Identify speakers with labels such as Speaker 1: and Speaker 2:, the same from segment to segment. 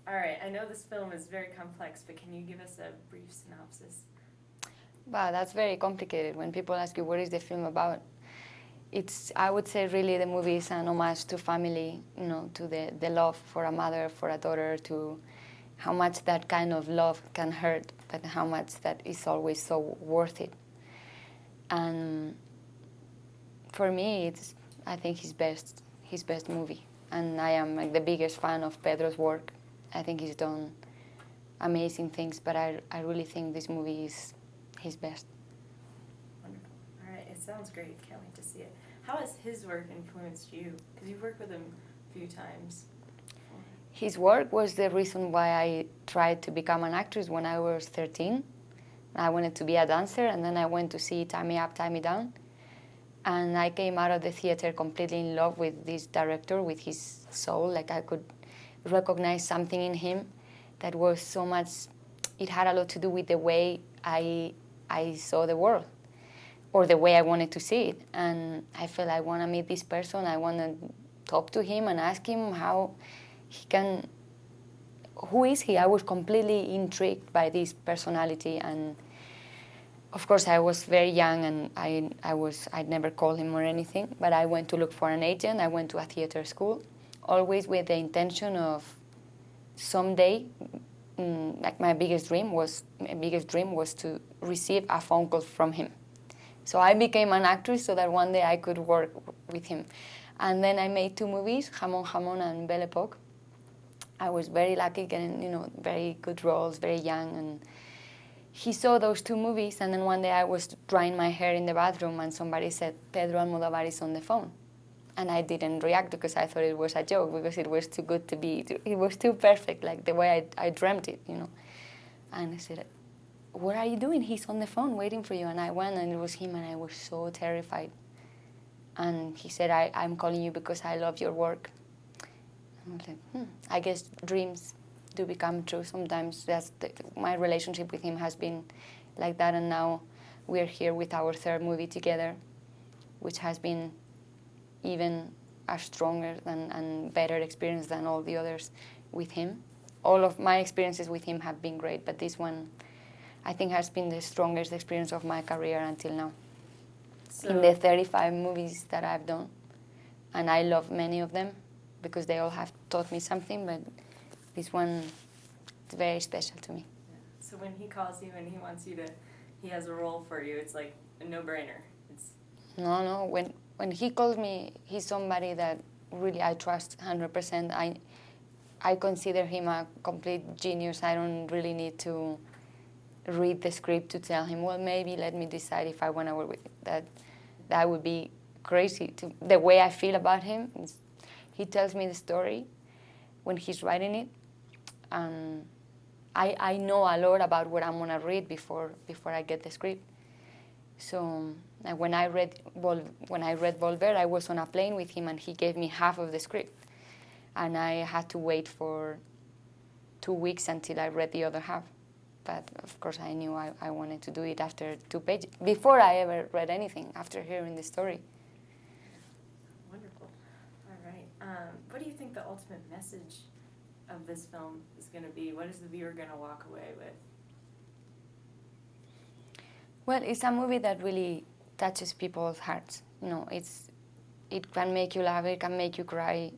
Speaker 1: All right, I know this film is very complex, but can you give us a brief synopsis?
Speaker 2: But that's very complicated. When people ask you what is the film about, I would say really the movie is an homage to family, to the love for a mother, for a daughter, to how much that kind of love can hurt, but how much that is always so worth it. And for me, I think his best movie. And I am like the biggest fan of Pedro's work. I think he's done amazing things, but I really think this movie is his best.
Speaker 1: Wonderful. All right, it sounds great. Can't wait to see it. How has his work influenced you? Because you've worked with him a few times.
Speaker 2: His work was the reason why I tried to become an actress when I was 13. I wanted to be a dancer, and then I went to see Tie Me Up, Tie Me Down. And I came out of the theater completely in love with this director, with his soul. Like I could recognize something in him that was so much, it had a lot to do with the way I saw the world, or the way I wanted to see it. And I felt I want to meet this person. I want to talk to him and ask him how he can, who is he? I was completely intrigued by this personality. And of course, I was very young, and I'd never called him or anything, but I went to look for an agent. I went to a theater school, always with the intention of someday, like my biggest dream was to receive a phone call from him. So I became an actress so that one day I could work with him. And then I made 2 movies, Jamón Jamón and Belle Époque. I was very lucky getting, very good roles, very young, and he saw those 2 movies, and then one day I was drying my hair in the bathroom and somebody said, Pedro Almodóvar is on the phone. And I didn't react because I thought it was a joke, because it was too good to be, it was too perfect, like the way I dreamt it, And I said, what are you doing? He's on the phone waiting for you. And I went, and it was him, and I was so terrified. And he said, I'm calling you because I love your work. And I was like, I guess dreams do become true sometimes. My relationship with him has been like that, and now we're here with our 3rd movie together, which has been even a stronger and better experience than all the others with him. All of my experiences with him have been great, but this one I think has been the strongest experience of my career until now. So, in the 35 movies that I've done, and I love many of them because they all have taught me something, but this one is very special to me.
Speaker 1: Yeah. So when he calls you and he has a role for you, it's like a no-brainer.
Speaker 2: No. When he calls me, he's somebody that really I trust 100%. I consider him a complete genius. I don't really need to read the script to tell him, well, maybe let me decide if I want to work with it. That would be crazy. The way I feel about him is he tells me the story when he's writing it. I know a lot about what I'm going to read before I get the script. So when I read Volver, I was on a plane with him, and he gave me half of the script. And I had to wait for 2 weeks until I read the other half. But of course I knew I wanted to do it after 2 pages, before I ever read anything, after hearing the story.
Speaker 1: Wonderful. All right. What do you think the ultimate message of this film is going to be? What is the viewer going to walk away with?
Speaker 2: Well, it's a movie that really touches people's hearts. It can make you laugh, it can make you cry.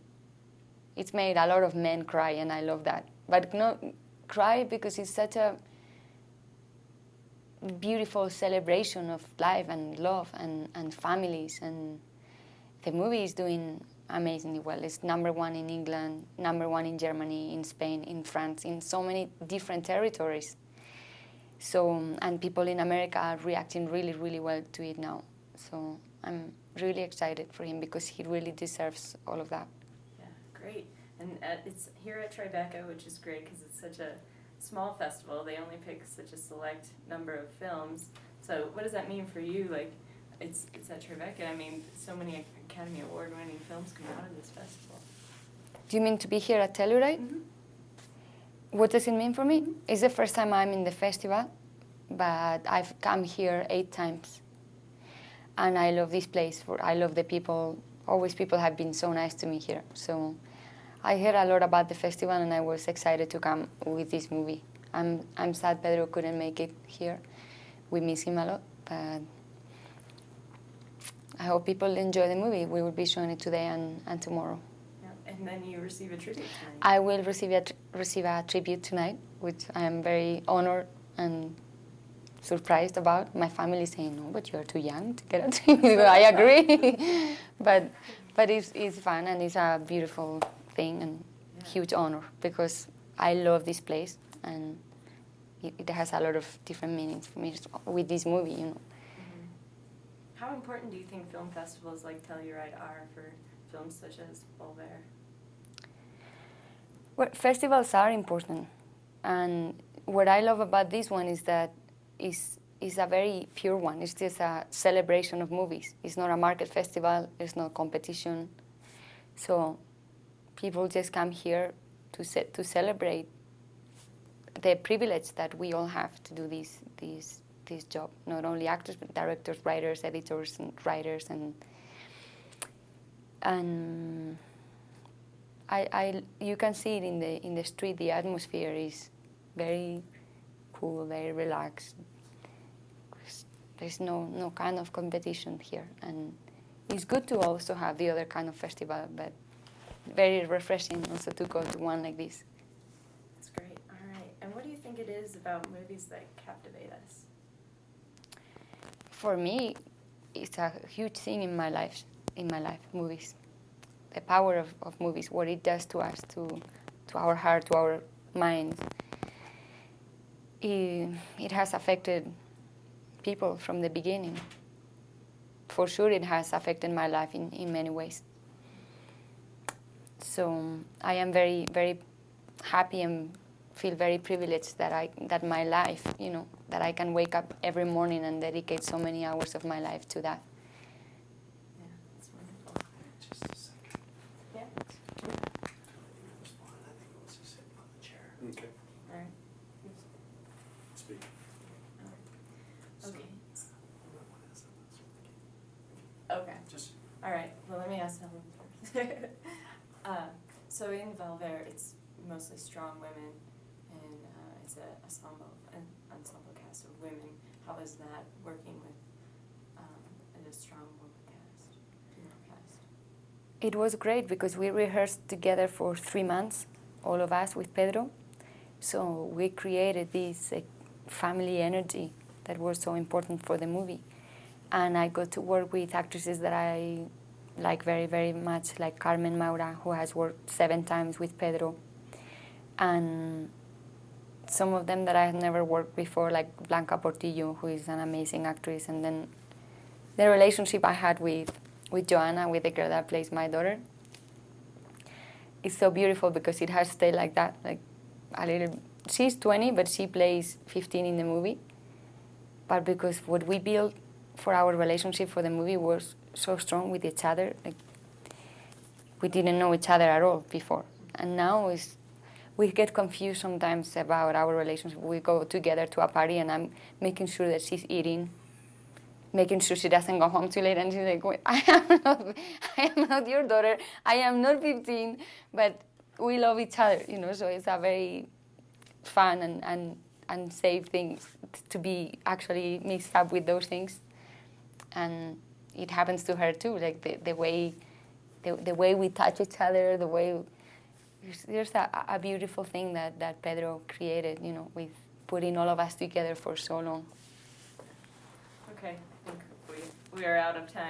Speaker 2: It's made a lot of men cry, and I love that. But not cry because it's such a beautiful celebration of life and love and families. And the movie is doing amazingly well. It's #1 in England, #1 in Germany, in Spain, in France, in so many different territories. So, and people in America are reacting really, really well to it now. So I'm really excited for him because he really deserves all of that.
Speaker 1: Yeah, great. And it's here at Tribeca, which is great because it's such a small festival. They only pick such a select number of films. So what does that mean for you? Like, it's at Tribeca. I mean, so many Academy Award-winning films come out of this festival.
Speaker 2: Do you mean to be here at Telluride?
Speaker 1: Mm-hmm.
Speaker 2: What does it mean for me? It's the first time I'm in the festival, but I've come here 8 times. And I love this place. I love the people. Always people have been so nice to me here. So I heard a lot about the festival, and I was excited to come with this movie. I'm sad Pedro couldn't make it here. We miss him a lot, but I hope people enjoy the movie. We will be showing it today and tomorrow.
Speaker 1: Yeah. And then you receive a tribute tonight.
Speaker 2: I will receive a tribute tonight, which I am very honored and surprised about. My family is saying, no, but you're too young to get a tribute. I agree. but it's fun, and it's a beautiful thing and huge honor, because I love this place, and it has a lot of different meanings for me with this movie, you know.
Speaker 1: Mm-hmm. How important do you think film festivals like Telluride are for films such as Volver?
Speaker 2: Well, festivals are important, and what I love about this one is that it's a very pure one. It's just a celebration of movies. It's not a market festival. It's not competition. So people just come here to celebrate the privilege that we all have to do this job. Not only actors, but directors, writers, editors, and writers, and you can see it in the street. The atmosphere is very cool, very relaxed. There's no kind of competition here, and it's good to also have the other kind of festival, but very refreshing also to go to one like this.
Speaker 1: That's great. All right. And what do you think it is about movies that captivate us?
Speaker 2: For me, it's a huge thing in my life, movies. The power of movies, what it does to us, to our heart, to our minds. It has affected people from the beginning. For sure, it has affected my life in many ways. So I am very, very happy and feel very privileged that my life, you know, that I can wake up every morning and dedicate so many hours of my life to that.
Speaker 1: Yeah, that's wonderful.
Speaker 3: Just a second.
Speaker 1: Yeah.
Speaker 3: I think it was fine. I think it was just sitting on the chair.
Speaker 4: Okay.
Speaker 1: All right.
Speaker 4: Speak.
Speaker 1: Okay.
Speaker 3: You might want to ask something.
Speaker 1: Okay.
Speaker 3: Just.
Speaker 1: All right. Well, let me ask someone first. So in Valver, it's mostly strong women, and it's an ensemble cast of women. How is that working with a strong woman cast, female cast?
Speaker 2: It was great because we rehearsed together for 3 months, all of us with Pedro. So we created this family energy that was so important for the movie. And I got to work with actresses that I like very, very much, like Carmen Maura, who has worked 7 times with Pedro. And some of them that I had never worked before, like Blanca Portillo, who is an amazing actress. And then the relationship I had with Joanna, with the girl that plays my daughter, is so beautiful because it has stayed like that. Like a little, she's 20, but she plays 15 in the movie. But because what we built for our relationship for the movie was so strong with each other, like we didn't know each other at all before. And now we get confused sometimes about our relationship. We go together to a party and I'm making sure that she's eating, making sure she doesn't go home too late, and she's like, wait, I am not your daughter, I am not 15, but we love each other, you know, so it's a very fun and safe thing to be actually mixed up with those things. And it happens to her too, like the way we touch each other, the way there's a beautiful thing that Pedro created, you know, with putting all of us together for so long.
Speaker 1: Okay, I think we are out of time.